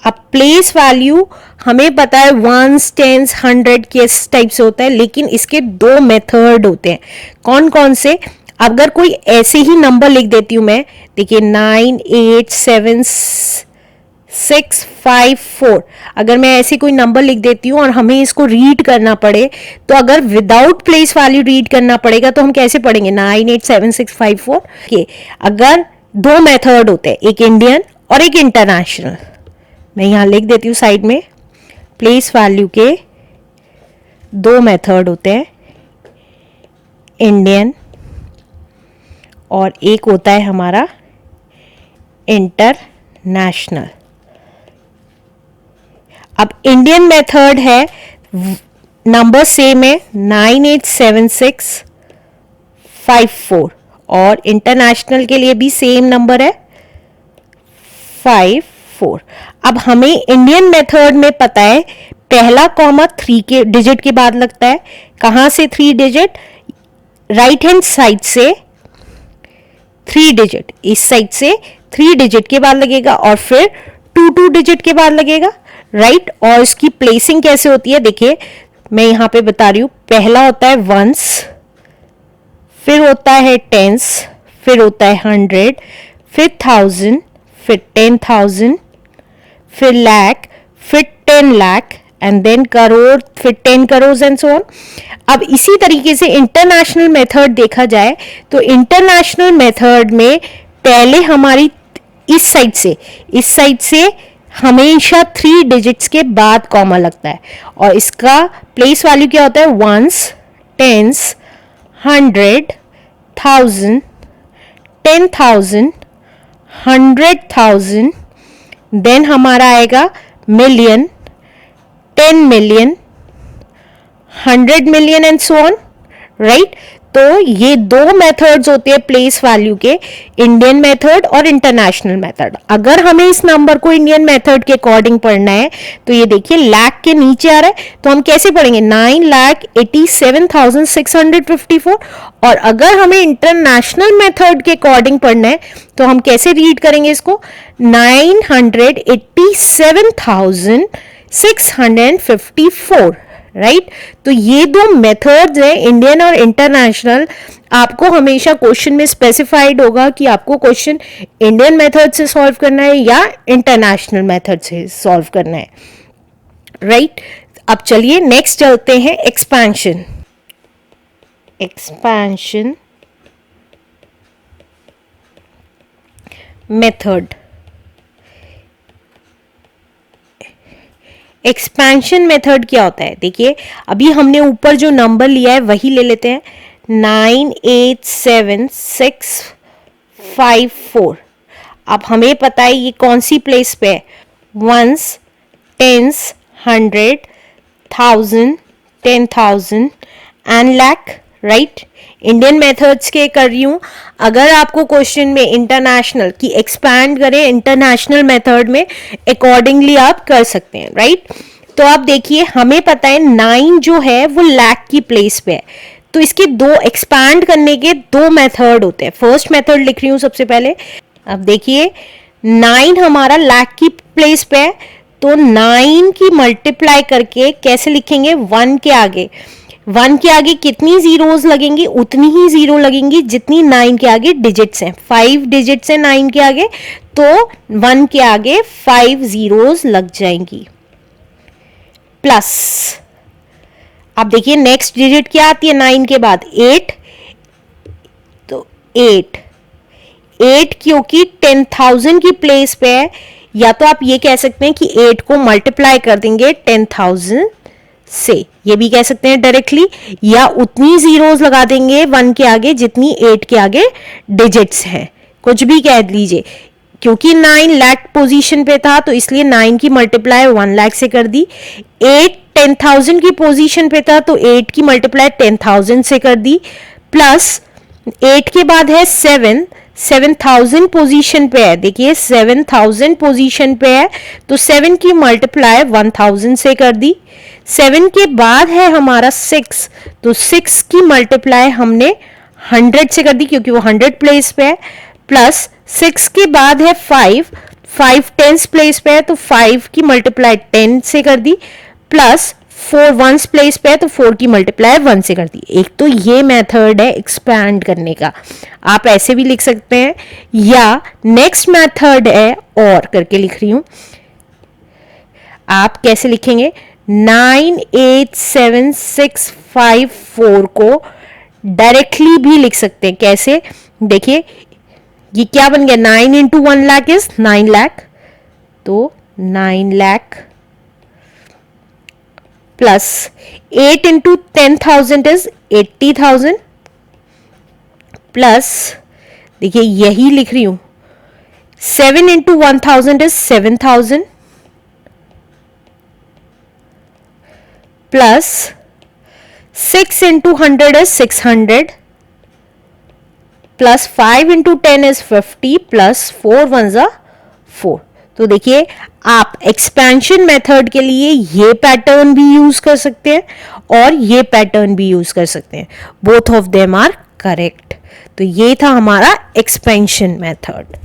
अब प्लेस वैल्यू हमें पता है 1s 10s 100 के इस टाइप से होता है, लेकिन इसके 2 मेथड होते हैं। कौन कौन से? अगर कोई ऐसे ही नंबर लिख देती हूं मैं, देखिए 9 8 7 6 5 4, अगर मैं ऐसे कोई नंबर लिख देती हूँ और हमें इसको रीड करना पड़े, तो अगर विदाउट प्लेस वैल्यू रीड करना पड़ेगा तो हम कैसे पढ़ेंगे, 9 8 7 6 5 4 के। अगर 2 मेथड होते हैं, एक इंडियन और एक इंटरनेशनल, मैं यहां लिख देती हूँ साइड में, प्लेस वैल्यू के 2 मेथड होते हैं, इंडियन और एक होता है हमारा इंटरनेशनल। अब इंडियन मेथड है, नंबर सेम है 9 8 7 6 5 4, और इंटरनेशनल के लिए भी सेम नंबर है 5 4। अब हमें इंडियन मेथड में पता है पहला कॉमा 3 के डिजिट के बाद लगता है। कहां से 3 डिजिट? राइट हैंड साइड से 3 डिजिट, इस साइड से 3 डिजिट के बाद लगेगा और फिर 2 डिजिट के बाद लगेगा, राइट। और इसकी प्लेसिंग कैसे होती है, देखिए मैं यहां पे बता रही हूं। पहला होता है 1s, फिर होता है 10s, फिर होता है 100, फिर 1000, फिर 10,000, फिर लाख, फिर 10 लाख, एंड देन करोड़, फिर 10 करोड़ एंड सो ऑन। अब इसी तरीके से इंटरनेशनल मेथड देखा जाए तो इंटरनेशनल मेथड में पहले हमारी इस साइड से हमेशा 3 डिजिट्स के बाद कॉमा लगता है, और इसका प्लेस वैल्यू क्या होता है, 1s 10s 100 1000 10,000 100,000, देन हमारा आएगा million, 10 million, 100 million and so on, right. तो ये 2 मेथड्स होते हैं प्लेस वैल्यू के, इंडियन मेथड और इंटरनेशनल मेथड। अगर हमें इस नंबर को इंडियन मेथड के अकॉर्डिंग पढ़ना है तो ये देखिए लाख के नीचे आ रहा है, तो हम कैसे पढ़ेंगे, 9,87,654। और अगर हमें इंटरनेशनल मेथड के अकॉर्डिंग पढ़ना है तो हम कैसे रीड करेंगे इसको, 987,654, राइट। तो ये 2 मेथड्स हैं, इंडियन और इंटरनेशनल। आपको हमेशा क्वेश्चन में स्पेसिफाइड होगा कि आपको क्वेश्चन इंडियन मेथड से सॉल्व करना है या इंटरनेशनल मेथड से सॉल्व करना है, राइट। अब चलिए नेक्स्ट चलते हैं एक्सपेंशन मेथड। एक्सपेंशन मेथड क्या होता है, देखिए अभी हमने ऊपर जो नंबर लिया है वही ले लेते हैं, 9,8,7,6,5,4। अब हमें पता है ये कौन सी प्लेस पे है, 1s 10s 100 1000 10,000 and lakh, right. Indian methods के कर रही हूं। अगर आपको क्वेश्चन में इंटरनेशनल की एक्सपैंड करें इंटरनेशनल मेथड में, अकॉर्डिंगली आप कर सकते हैं, राइट। तो आप देखिए हमें पता है 9 जो है वो लाख की प्लेस पे है, तो इसके 2 एक्सपैंड करने के 2 मेथड होते हैं। फर्स्ट मेथड लिख रही हूं सबसे पहले। अब देखिए 9 हमारा लाख की प्लेस पे है, तो 9 की मल्टीप्लाई करके कैसे लिखेंगे, 1 के आगे, 1 के आगे कितनी जीरोस लगेंगी, उतनी ही जीरो लगेंगी जितनी 9 के आगे डिजिट्स हैं। 5 डिजिट्स हैं 9 के आगे, तो 1 के आगे 5 जीरोस लग जाएंगी, प्लस। अब देखिए नेक्स्ट डिजिट क्या आती है 9 के बाद, 8, तो 8 क्योंकि 10,000 की प्लेस पे है, या तो आप ये कह सकते हैं कि 8 को मल्टीप्लाई कर देंगे 10,000 से, ये भी कह सकते हैं डायरेक्टली, या उतनी जीरोस लगा देंगे 1 के आगे जितनी 8 के आगे डिजिट्स हैं, कुछ भी कह लीजिए। क्योंकि 9 लाख पोजीशन पे था तो इसलिए 9 की मल्टीप्लाई 1 लाख से कर दी। 8 10,000 की पोजीशन पे था तो 8 की मल्टीप्लाई 10,000 से कर दी। प्लस 8 के बाद है 7, 7,000 पोजीशन पे है, देखिए 7,000 पोजीशन पे है तो 7 की मल्टीप्लाई 1,000 से कर दी। 7 के बाद है हमारा 6, तो 6 की मल्टीप्लाई हमने 100 से कर दी क्योंकि वो 100 प्लेस पे है। प्लस 6 के बाद है 5, 5 10 प्लेस पे है तो 5 की मल्टीप्लाई 10 से कर दी। प्लस 4 1 प्लेस पे है तो 4 की मल्टीप्लाई 1 से कर दी। एक तो ये मेथड है एक्सपैंड करने का, आप ऐसे भी लिख सकते हैं, या नेक्स्ट मेथड है और करके लिख रही हूं। आप कैसे लिखेंगे, 9 8 7 6 5 4 को डायरेक्टली भी लिख सकते हैं। कैसे, देखिए ये क्या बन गया, 9 इंटू 1 लाख इज 9 लाख, तो 9 lakh plus 8 into 10,000 is 80,000 plus, देखिए यही लिख रही हूं, 7 into 1,000 is 7,000 plus 6 into 100 is 600 plus 5 into 10 is 50 plus 4 1 4। तो देखिए आप एक्सपेंशन मेथड के लिए ये पैटर्न भी यूज कर सकते हैं और ये पैटर्न भी यूज कर सकते हैं, both of them are correct. तो ये था हमारा एक्सपेंशन मेथड।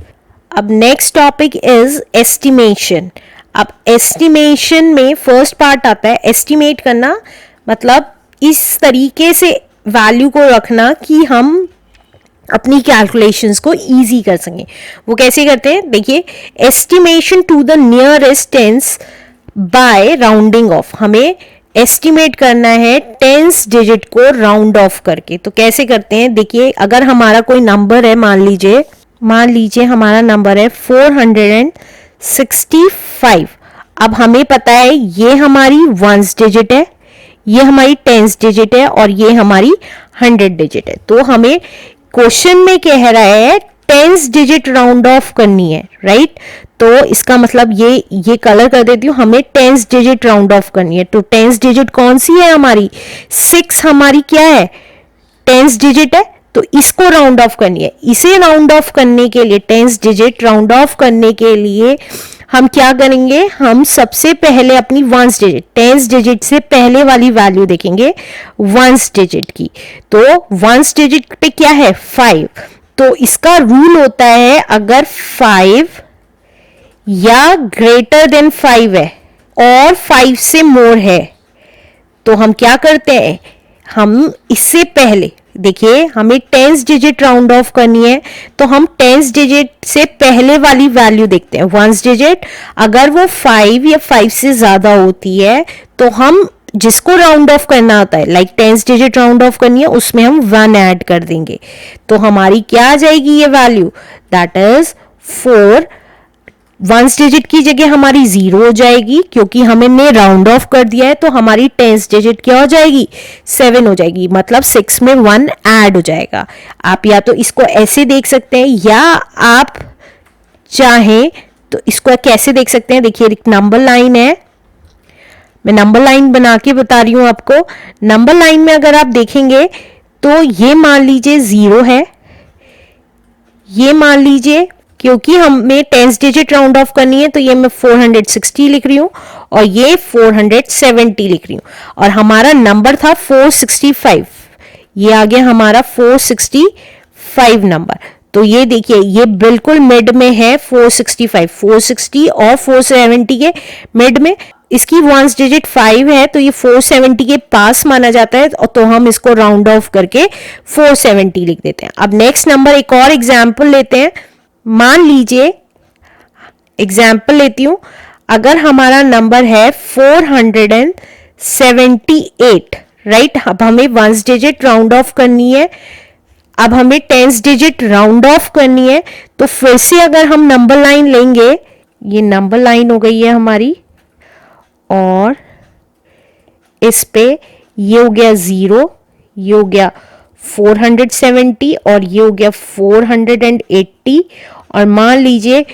अब नेक्स्ट टॉपिक इज एस्टिमेशन। अब एस्टिमेशन में फर्स्ट पार्ट आता है एस्टिमेट करना, मतलब इस तरीके से वैल्यू को रखना कि हम अपनी कैलकुलेशंस को इजी कर सकें। वो कैसे करते हैं, देखिए estimation to the nearest tens by rounding off, हमें एस्टिमेट करना है टेंस डिजिट को राउंड ऑफ करके। तो कैसे करते हैं, देखिए अगर हमारा कोई नंबर है, मान लीजिए हमारा नंबर है 465। अब हमें पता है ये हमारी वंस डिजिट है, ये हमारी टेंस डिजिट है और ये हमारी 100 डिजिट है। तो हमें क्वेश्चन में कह रहा है टेंस डिजिट राउंड ऑफ करनी है, राइट। तो इसका मतलब ये कलर कर देती हूँ, हमें टेंस डिजिट राउंड ऑफ करनी है। तो टेंस डिजिट कौन सी है हमारी, 6 हमारी क्या है, टेंस डिजिट है, तो इसको राउंड ऑफ करनी है। इसे राउंड ऑफ करने के लिए, टेंस डिजिट राउंड ऑफ करने के लिए हम क्या करेंगे, हम सबसे पहले अपनी वंस डिजिट, टेंस डिजिट से पहले वाली वैल्यू देखेंगे वंस डिजिट की। तो वंस डिजिट पे क्या है 5, तो इसका रूल होता है अगर 5 या ग्रेटर देन 5 है और 5 से मोर है तो हम क्या करते हैं, हम इससे पहले, देखिए हमें टेंस डिजिट राउंड ऑफ करनी है तो हम टेंस डिजिट से पहले वाली वैल्यू देखते हैं वंस डिजिट। अगर वो 5 या 5 से ज्यादा होती है तो हम जिसको राउंड ऑफ करना होता है, like tens digit round of करनी है, उसमें हम 1 ऐड कर देंगे। तो हमारी क्या आ जाएगी ये value, that is 4। Ones digit की जगह हमारी 0 हो जाएगी क्योंकि हमने राउंड ऑफ कर दिया है, तो हमारी टेंस डिजिट क्या हो जाएगी 7 हो जाएगी, मतलब 6 में 1 ऐड हो जाएगा। आप या तो इसको ऐसे देख सकते हैं या आप चाहें तो इसको कैसे देख सकते हैं, देखिए एक नंबर लाइन है, मैं नंबर लाइन बना के बता रही हूं आपको। नंबर लाइन में अगर आप देखेंगे तो ये मान लीजिए 0 है, ये मान लीजिए, क्योंकि हमें टेंस डिजिट राउंड ऑफ करनी है तो ये मैं 460 लिख रही हूं और ये 470 लिख रही हूं, और हमारा नंबर था 465, ये आ गया हमारा 465 नंबर। तो ये देखिए ये बिल्कुल मिड में है, 465, 460 और 470 के मिड में। इसकी वंस डिजिट 5 है तो ये 470 के पास माना जाता है, तो हम इसको राउंड ऑफ करके 470 लिख देते हैं। अब नेक्स्ट नंबर, एक और एग्जाम्पल लेते हैं। मान लीजिए, एग्जाम्पल लेती हूं, अगर हमारा नंबर है 478, राइट। अब हमें वंस डिजिट राउंड ऑफ करनी है, अब हमें टेंस डिजिट राउंड ऑफ करनी है, तो फिर से अगर हम नंबर लाइन लेंगे, ये नंबर लाइन हो गई है हमारी, और इस पे ये हो गया 0, ये हो गया 470 और ये हो गया 480 और मान लीजिए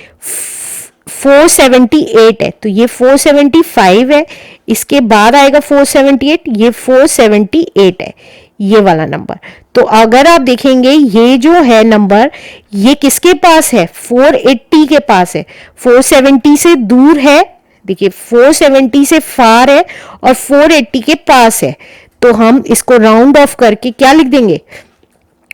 478 है तो ये 475 है, इसके बाद आएगा 478, ये 478 है ये वाला नंबर। तो अगर आप देखेंगे ये जो है नंबर ये किसके पास है, 480 के पास है, 470 से दूर है, देखिए 470 से फार है और 480 के पास है, तो हम इसको राउंड ऑफ करके क्या लिख देंगे,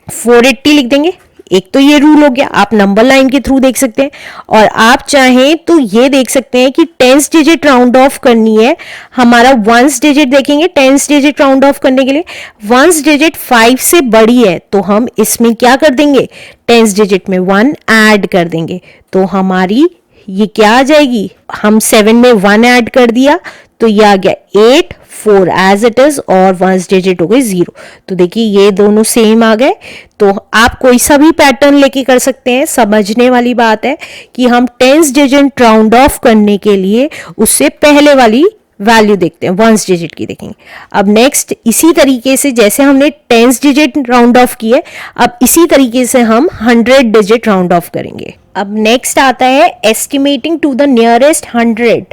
480 लिख देंगे। एक तो ये रूल हो गया, आप नंबर लाइन के थ्रू देख सकते हैं, और आप चाहें तो ये देख सकते हैं कि 10th डिजिट राउंड ऑफ करनी है, हमारा 1st डिजिट देखेंगे 10th डिजिट राउंड ऑफ करने के लिए, 1st डिजिट 5 से बड़ी है तो हम इसमें क्या कर देंगे, 10th डिजिट में 1 ऐड कर देंगे, तो हमारी ये क्या आ जाएगी, हम 7 में 1 ऐड कर दिया तो ये आ गया 8, 4 एज इट इज और 1st डिजिट हो गई 0। तो देखिए ये दोनों सेम आ गए। तो आप कोई सा भी पैटर्न लेके कर सकते हैं, समझने वाली बात है कि हम 10th डिजिट राउंड ऑफ करने के लिए उससे पहले वाली वैल्यू देखते हैं, 1st डिजिट की देखेंगे। अब नेक्स्ट इसी तरीके से जैसे हमने 10th डिजिट राउंड ऑफ किए, अब इसी तरीके से हम 100 डिजिट राउंड ऑफ करेंगे। अब नेक्स्ट आता है estimating to the nearest 100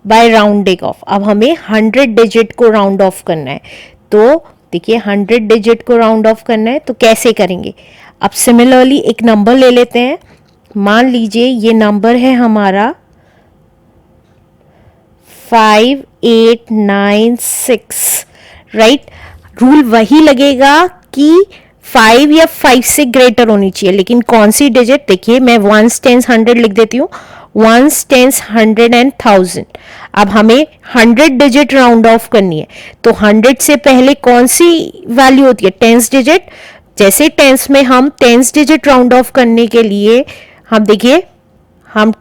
by rounding off. अब हमें 100 डिजिट को राउंड ऑफ करना है, तो देखिए 100 डिजिट को राउंड ऑफ करना है तो कैसे करेंगे। अब सिमिलरली एक नंबर ले लेते हैं, मान लीजिए ये नंबर है हमारा 5896, राइट। रूल वही लगेगा कि 5 या 5 से ग्रेटर होनी चाहिए, लेकिन कौन सी डिजिट, देखिए मैं 1s 10s 100 लिख देती हूँ, 1s 10s 100 एंड 1000। अब हमें 100 डिजिट राउंड ऑफ करनी है, तो 100 से पहले कौन सी वैल्यू होती है, 10th डिजिट। जैसे 10s में हम 10th डिजिट राउंड ऑफ करने के लिए हम देखिए हम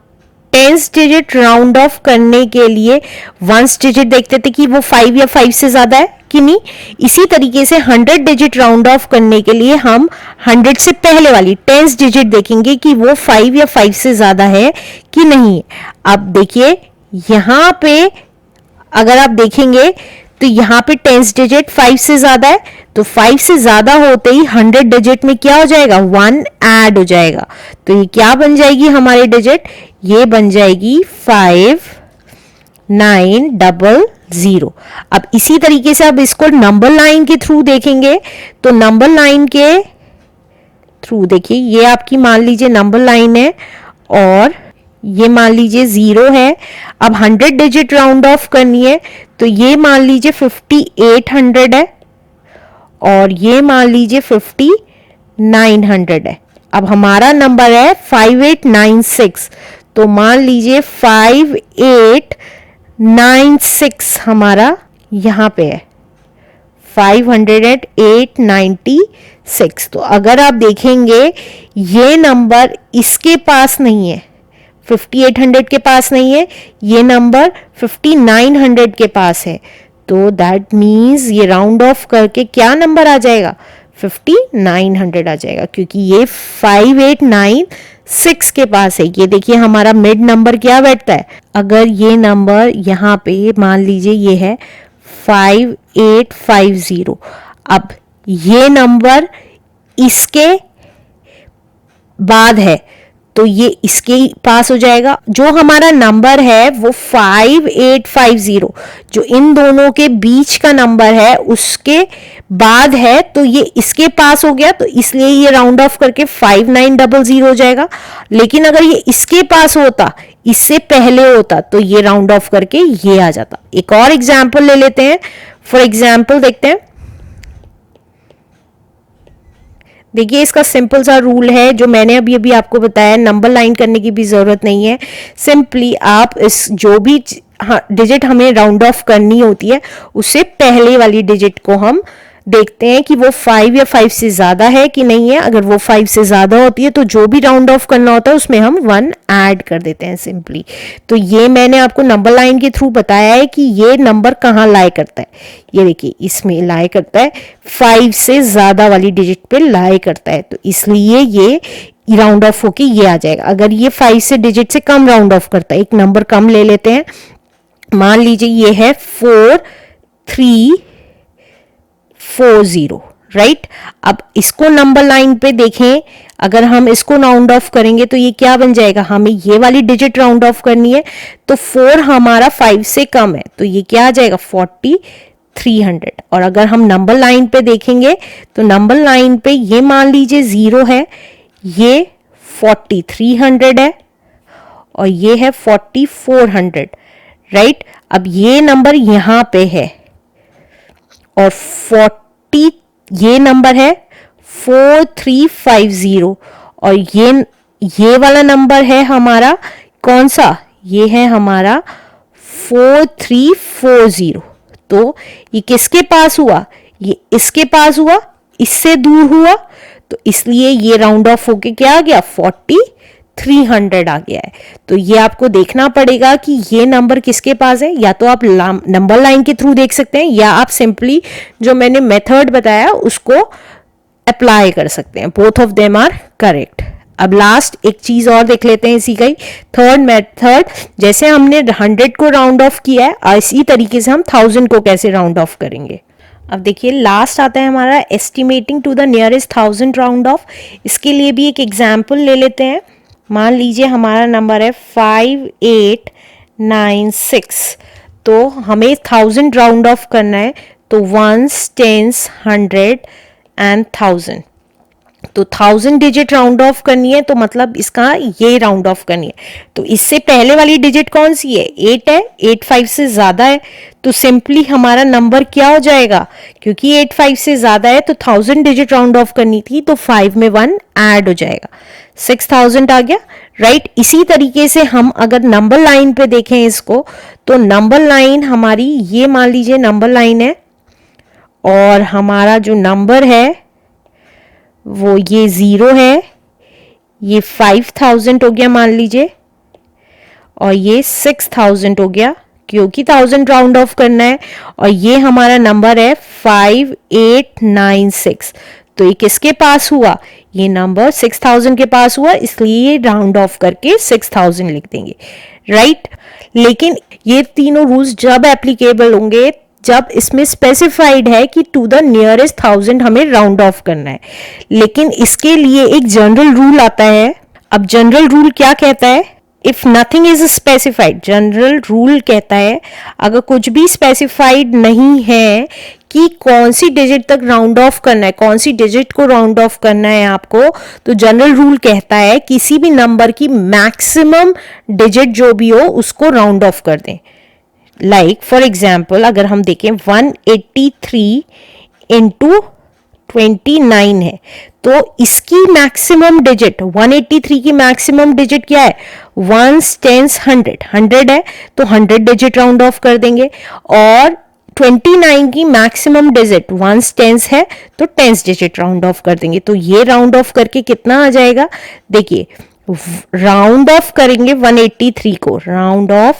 10th डिजिट राउंड ऑफ करने के लिए 1st डिजिट देखते थे कि वो 5 या 5 से ज्यादा है कि नहीं। इसी तरीके से 100 डिजिट राउंड ऑफ करने के लिए हम 100 से पहले वाली 10th डिजिट देखेंगे कि वो 5 या 5 से ज्यादा है कि नहीं। अब देखिए यहां पे अगर आप देखेंगे तो यहाँ पे 10th डिजिट 5 से ज्यादा है, तो 5 से ज्यादा होते ही 100 डिजिट में क्या हो जाएगा, 1 ऐड हो जाएगा, तो ये क्या बन जाएगी हमारी डिजिट, ये बन जाएगी 5900। अब इसी तरीके से अब इसको नंबर लाइन के थ्रू देखेंगे, तो नंबर लाइन के थ्रू देखिए ये आपकी मान लीजिए नंबर लाइन है और ये मान लीजिए 0 है। अब 100 डिजिट राउंड ऑफ करनी है, तो ये मान लीजिए 5800 है और ये मान लीजिए 5900 है। अब हमारा नंबर है 5896, तो मान लीजिए 5896 हमारा यहाँ पे है 50896। तो अगर आप देखेंगे ये नंबर इसके पास नहीं है, 5800 के पास नहीं है, ये नंबर 5900 के पास है, तो दैट मीन्स ये राउंड ऑफ करके क्या नंबर आ जाएगा, 5900 आ जाएगा, क्योंकि ये 5896 के पास है। ये देखिए हमारा मिड नंबर क्या बैठता है, अगर ये नंबर यहाँ पे मान लीजिए ये है 5850, अब ये नंबर इसके बाद है तो ये इसके पास हो जाएगा। जो हमारा नंबर है वो 5850 जो इन दोनों के बीच का नंबर है उसके बाद है, तो ये इसके पास हो गया, तो इसलिए ये राउंड ऑफ करके 5900 हो जाएगा। लेकिन अगर ये इसके पास होता, इससे पहले होता, तो ये राउंड ऑफ करके ये आ जाता। एक और एग्जाम्पल ले लेते हैं, फॉर एग्जाम्पल देखते हैं। देखिए इसका सिंपल सा रूल है जो मैंने अभी अभी आपको बताया, नंबर लाइन करने की भी जरूरत नहीं है। सिंपली आप इस जो भी डिजिट हमें राउंड ऑफ करनी होती है उससे पहले वाली डिजिट को हम देखते हैं कि वो 5 या 5 से ज्यादा है कि नहीं है। अगर वो 5 से ज्यादा होती है तो जो भी राउंड ऑफ करना होता है उसमें हम 1 ऐड कर देते हैं सिंपली। तो ये मैंने आपको नंबर लाइन के थ्रू बताया है कि ये नंबर कहाँ लाई करता है। ये देखिए इसमें लाई करता है 5 से ज्यादा वाली डिजिट पे लाई करता है, तो इसलिए ये राउंड ऑफ होके ये आ जाएगा। अगर ये 5 से डिजिट से कम राउंड ऑफ करता है, एक नंबर कम ले लेते हैं, मान लीजिए ये है 4340, राइट। अब इसको नंबर लाइन पे देखें, अगर हम इसको राउंड ऑफ करेंगे तो ये क्या बन जाएगा, हमें ये वाली डिजिट राउंड ऑफ करनी है, तो 4 हमारा 5 से कम है, तो ये क्या आ जाएगा 4300। और अगर हम नंबर लाइन पे देखेंगे तो नंबर लाइन पे ये मान लीजिए 0 है, ये 4300 है और ये है 4400, राइट। अब ये नंबर यहां पे है और 40 ये नंबर है 4350 और ये वाला नंबर है हमारा कौन सा, ये है हमारा 4340। तो ये किसके पास हुआ, ये इसके पास हुआ, इससे दूर हुआ, तो इसलिए ये राउंड ऑफ होके क्या आ गया 4300 आ गया है। तो ये आपको देखना पड़ेगा कि ये नंबर किसके पास है, या तो आप नंबर लाइन के थ्रू देख सकते हैं या आप सिंपली जो मैंने मेथड बताया उसको अप्लाई कर सकते हैं। Both of them are correct. अब लास्ट एक चीज और देख लेते हैं इसी का ही, थर्ड मेथड। जैसे हमने 100 को राउंड ऑफ किया है, इसी तरीके से हम 1000 को कैसे राउंड ऑफ करेंगे। अब देखिए लास्ट आता है हमारा estimating to the nearest 1000 round off. इसके लिए भी एक एग्जाम्पल ले लेते हैं। मान लीजिए हमारा नंबर है 5896, तो हमें 1000 राउंड ऑफ करना है, तो 1s 10s 100 एंड 1000, तो 1000 डिजिट राउंड ऑफ करनी है, तो मतलब इसका ये राउंड ऑफ करनी है। तो इससे पहले वाली डिजिट कौन सी है, 8 है, 8 5 से ज्यादा है, तो सिंपली हमारा नंबर क्या हो जाएगा, क्योंकि 8 5 से ज्यादा है तो 1000 डिजिट राउंड ऑफ करनी थी, तो 5 में 1 ऐड हो जाएगा, 6000 आ गया, राइट। इसी तरीके से हम अगर नंबर लाइन पे देखें इसको, तो नंबर लाइन हमारी ये मान लीजिए नंबर लाइन है और हमारा जो नंबर है वो ये 0 है, ये 5000 हो गया मान लीजिए, और ये 6000 हो गया क्योंकि 1000 राउंड ऑफ करना है, और ये हमारा नंबर है 5896। तो ये किसके पास हुआ, ये नंबर 6000 के पास हुआ, इसलिए राउंड ऑफ करके 6000 लिख देंगे, राइट। लेकिन ये तीनों रूल्स जब एप्लीकेबल होंगे जब इसमें स्पेसिफाइड है कि टू द नियरेस्ट 1000 हमें राउंड ऑफ करना है। लेकिन इसके लिए एक जनरल रूल आता है। अब जनरल रूल क्या कहता है, if nothing is specified, general rule कहता है अगर कुछ भी स्पेसिफाइड नहीं है कि कौन सी डिजिट तक राउंड ऑफ करना है, कौन सी डिजिट को राउंड ऑफ करना है आपको, तो जनरल रूल कहता है किसी भी नंबर की मैक्सिमम डिजिट जो भी हो उसको राउंड ऑफ कर दें। लाइक फॉर एग्जाम्पल अगर हम देखें 183 इंटू 29 है, तो इसकी मैक्सिमम डिजिट 183 की मैक्सिमम डिजिट क्या है, 1s 10s 100 है, तो 100 डिजिट राउंड ऑफ कर देंगे। और 29 की मैक्सिमम डिजिट 1s 10s है, तो 10s डिजिट राउंड ऑफ कर देंगे। तो ये राउंड ऑफ करके कितना आ जाएगा, देखिए राउंड ऑफ करेंगे 183 को, राउंड ऑफ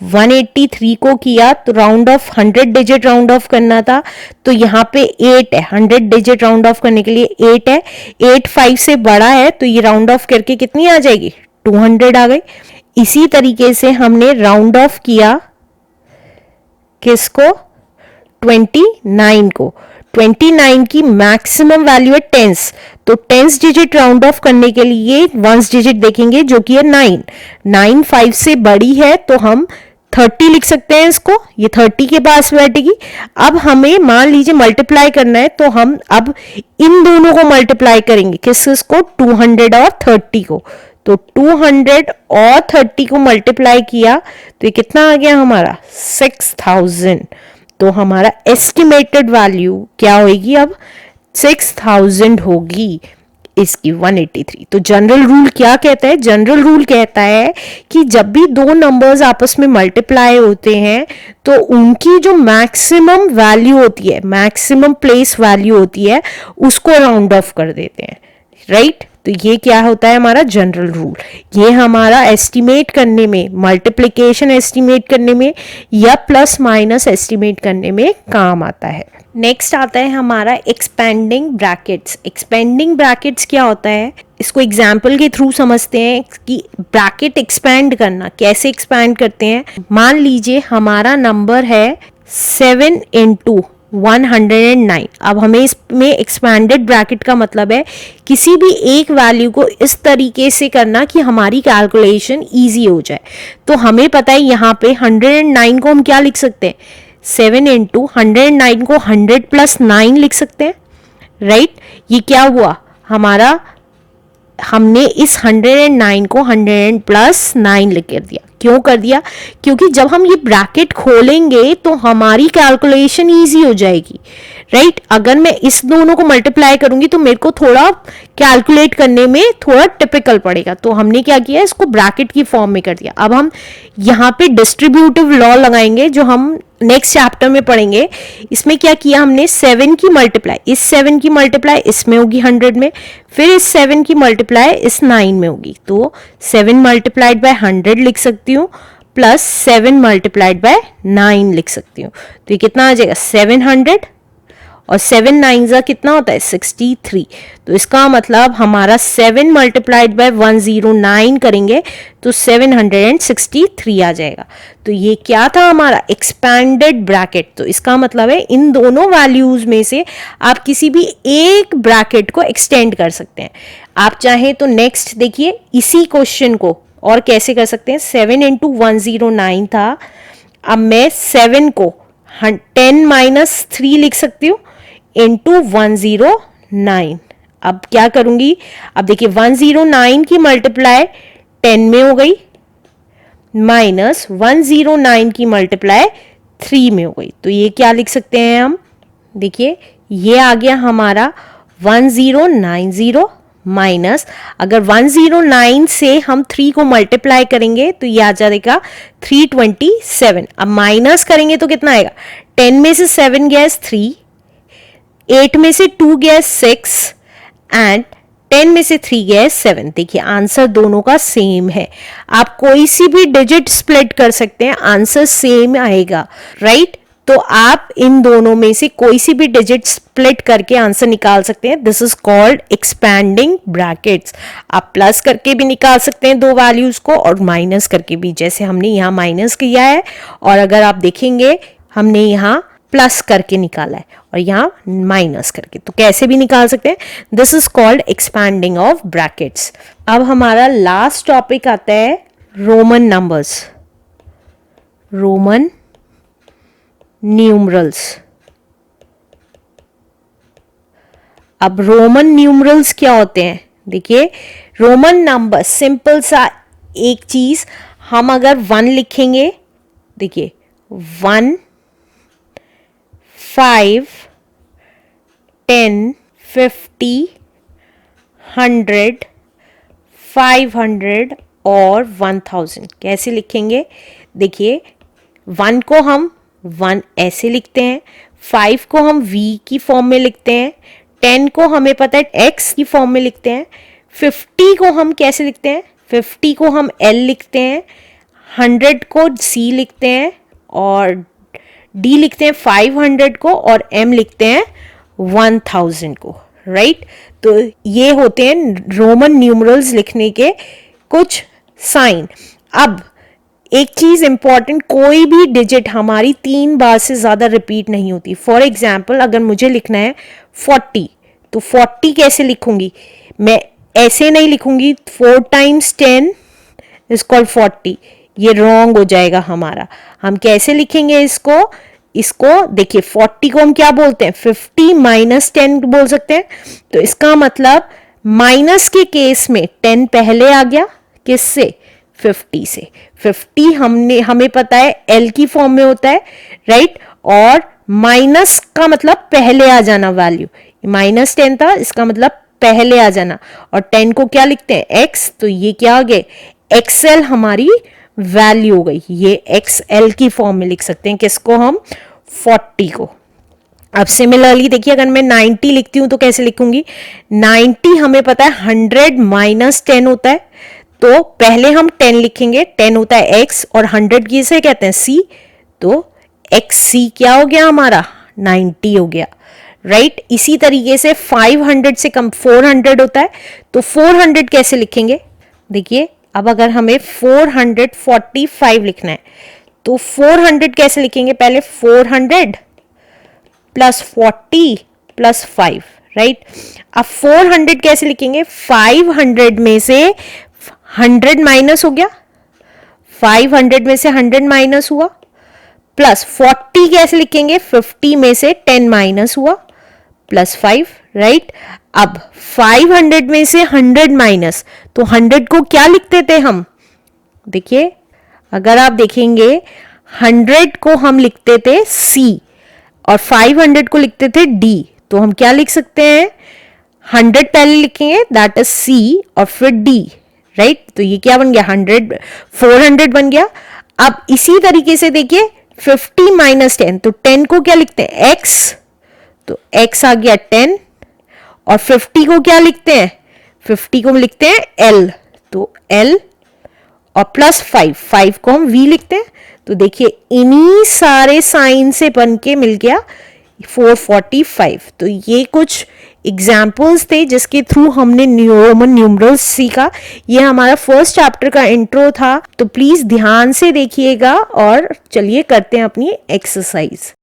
183 को किया तो round of 100 digit round of करना था, तो यहाँ पे 8 है, 100 डिजिट राउंड ऑफ करने के लिए 8 है, 8 5 से बड़ा है, तो ये राउंड ऑफ करके कितनी आ जाएगी 200 आ गई। इसी तरीके से हमने राउंड ऑफ किया किसको, 29 को, 29 की मैक्सिमम वैल्यू है 10s, तो 10s डिजिट राउंड ऑफ करने के लिए 1s डिजिट देखेंगे जो कि है 9, 9 5 से बड़ी है तो हम 30 लिख सकते हैं इसको, ये 30 के पास बैठेगी। अब हमें मान लीजिए मल्टीप्लाई करना है, तो हम अब इन दोनों को मल्टीप्लाई करेंगे, किसको 200 और 30 को, तो 200 और 30 को मल्टीप्लाई किया तो ये कितना आ गया हमारा 6000। तो हमारा एस्टिमेटेड वैल्यू क्या होगी, अब 6000 होगी इसकी 183। तो जनरल रूल क्या कहता है, जनरल रूल कहता है कि जब भी दो नंबर्स आपस में मल्टीप्लाई होते हैं तो उनकी जो मैक्सिमम वैल्यू होती है, मैक्सिमम प्लेस वैल्यू होती है, उसको राउंड ऑफ कर देते हैं, राइट। तो ये क्या होता है हमारा जनरल रूल, ये हमारा एस्टिमेट करने में, मल्टीप्लिकेशन एस्टिमेट करने में या प्लस माइनस एस्टिमेट करने में काम आता है। नेक्स्ट आता है हमारा एक्सपेंडिंग ब्रैकेट्स। एक्सपेंडिंग ब्रैकेट्स क्या होता है, इसको एग्जाम्पल के थ्रू समझते हैं कि ब्रैकेट एक्सपैंड करना, कैसे एक्सपैंड करते हैं। मान लीजिए हमारा नंबर है 7 इंटू 109। अब हमें इसमें एक्सपैंडेड ब्रैकेट का मतलब है किसी भी एक वैल्यू को इस तरीके से करना कि हमारी कैलकुलेशन ईजी हो जाए। तो हमें पता है यहाँ पे 109 को हम क्या लिख सकते हैं, 7 इंटू 109 को 100 प्लस 9 लिख सकते हैं, राइट। ये क्या हुआ हमारा, हमने इस 109 को 100 प्लस 9 लिख कर दिया। क्यों कर दिया, क्योंकि जब हम ये ब्रैकेट खोलेंगे तो हमारी कैलकुलेशन इजी हो जाएगी, राइट। अगर मैं इस दोनों को मल्टीप्लाई करूंगी तो मेरे को थोड़ा कैलकुलेट करने में थोड़ा टिपिकल पड़ेगा। तो हमने क्या किया, इसको ब्रैकेट की फॉर्म में कर दिया। अब हम यहाँ पे डिस्ट्रीब्यूटिव लॉ लगाएंगे जो हम नेक्स्ट चैप्टर में पढ़ेंगे। इसमें क्या किया हमने, 7 की मल्टीप्लाई, इस 7 की मल्टीप्लाई इसमें होगी 100 में, फिर इस 7 की मल्टीप्लाई इस 9 में होगी। तो 7 मल्टीप्लाइड बाय 100 लिख सकती हूँ प्लस 7 मल्टीप्लाइड बाय 9 लिख सकती हूँ। तो ये कितना आ जाएगा 700, और 7 9 जा कितना होता है 63। तो इसका मतलब हमारा 7 मल्टीप्लाइड बाय 109 करेंगे तो 763 आ जाएगा। तो ये क्या था हमारा एक्सपैंडेड ब्रैकेट। तो इसका मतलब है इन दोनों वैल्यूज में से आप किसी भी एक ब्रैकेट को एक्सटेंड कर सकते हैं। आप चाहें तो नेक्स्ट देखिए इसी क्वेश्चन को और कैसे कर सकते हैं। 7 इंटू 109 था, अब मैं 7 को 10 माइनस 3 लिख सकती हूँ इंटू 109। अब क्या करूंगी, अब देखिए 109 की मल्टीप्लाई 10 में हो गई माइनस 109 की मल्टीप्लाई 3 में हो गई। तो ये क्या लिख सकते हैं हम, देखिए ये आ गया हमारा 1090 माइनस, अगर 109 से हम 3 को मल्टीप्लाई करेंगे तो ये आ जाएगा 327। अब माइनस करेंगे तो कितना आएगा, 10 में से 7 गया 3, 8 में से 2 गया 6 एंड 10 में से 3 गया 7। देखिए आंसर दोनों का सेम है। आप कोई सी भी डिजिट स्प्लिट कर सकते हैं, आंसर सेम आएगा, राइट। तो आप इन दोनों में से कोई सी भी डिजिट स्प्लिट करके आंसर निकाल सकते हैं। This is called expanding brackets. आप प्लस करके भी निकाल सकते हैं दो वैल्यूज को और माइनस करके भी, जैसे हमने यहाँ माइनस किया है और अगर आप देखेंगे हमने यहाँ प्लस करके निकाला है और यहाँ माइनस करके, तो कैसे भी निकाल सकते हैं। This is called expanding of brackets. अब हमारा लास्ट टॉपिक आता है रोमन नंबर्स, रोमन न्यूमरल्स। अब रोमन न्यूमरल्स क्या होते हैं, देखिए रोमन नंबर सिंपल सा एक चीज, हम अगर 1 लिखेंगे, देखिए 1 5 10 50 100 500 और 1000 कैसे लिखेंगे। देखिए 1 को हम 1 ऐसे लिखते हैं, 5 को हम v की फॉर्म में लिखते हैं, 10 को हमें पता है x की फॉर्म में लिखते हैं, 50 को हम कैसे लिखते हैं, 50 को हम l लिखते हैं, 100 को c लिखते हैं और d लिखते हैं 500 को और m लिखते हैं 1000 को, राइट। तो ये होते हैं रोमन न्यूमरल्स लिखने के कुछ साइन। अब एक चीज इंपॉर्टेंट, कोई भी डिजिट हमारी 3 बार से ज्यादा रिपीट नहीं होती। फॉर एग्जाम्पल अगर मुझे लिखना है 40, तो 40 कैसे लिखूंगी, मैं ऐसे नहीं लिखूंगी 4 टाइम्स 10 इज कॉल्ड 40, ये रॉन्ग हो जाएगा हमारा। हम कैसे लिखेंगे इसको देखिए 40 को हम क्या बोलते हैं, 50 माइनस 10 बोल सकते हैं। तो इसका मतलब माइनस के केस में 10 पहले आ गया, किससे, 50 से। 50 हमें पता है L की फॉर्म में होता है, राइट। और माइनस का मतलब पहले आ जाना वैल्यू, माइनस 10 था, इसका मतलब पहले आ जाना। और 10 को क्या लिखते हैं x, तो ये क्या आ गए XL हमारी वैल्यू हो गई, ये XL की फॉर्म में लिख सकते हैं किसको हम, 40 को। अब सिमिलरली देखिए अगर मैं 90 लिखती हूं तो कैसे लिखूंगी, 90 हमें पता है 100 माइनस 10 होता है, तो पहले हम 10 लिखेंगे, 10 होता है x और 100 किसे कहते हैं c, तो xc क्या हो गया हमारा 90 हो गया, राइट। इसी तरीके से 500 से कम 400 होता है, तो 400 कैसे लिखेंगे? देखिए अब अगर हमें 445 लिखना है तो 400 कैसे लिखेंगे? पहले 400 प्लस 40 प्लस 5, राइट। अब 400 कैसे लिखेंगे? 500 में से 100 माइनस हो गया, 500 में से 100 माइनस हुआ, प्लस 40 कैसे लिखेंगे? 50 में से 10 माइनस हुआ, प्लस 5, राइट। अब 500 में से 100 माइनस, तो 100 को क्या लिखते थे हम? देखिए अगर आप देखेंगे 100 को हम लिखते थे C और 500 को लिखते थे D, तो हम क्या लिख सकते हैं? 100 पहले लिखेंगे, दैट इज C, और फिर D, राइट। तो ये क्या बन गया? 400 बन गया। अब इसी तरीके से देखिए 50 माइनस 10, तो 10 को क्या लिखते हैं? X, तो X आ गया 10, और 50 को क्या लिखते हैं? 50 को लिखते हैं L, तो L, और प्लस 5 को हम V लिखते हैं। तो देखिए इन्हीं सारे साइन से बन के मिल गया 445। तो ये कुछ एग्जाम्पल्स थे जिसके थ्रू हमने रोमन न्यूमरल्स सीखा। ये हमारा फर्स्ट चैप्टर का इंट्रो था, तो प्लीज ध्यान से देखिएगा और चलिए करते हैं अपनी एक्सरसाइज।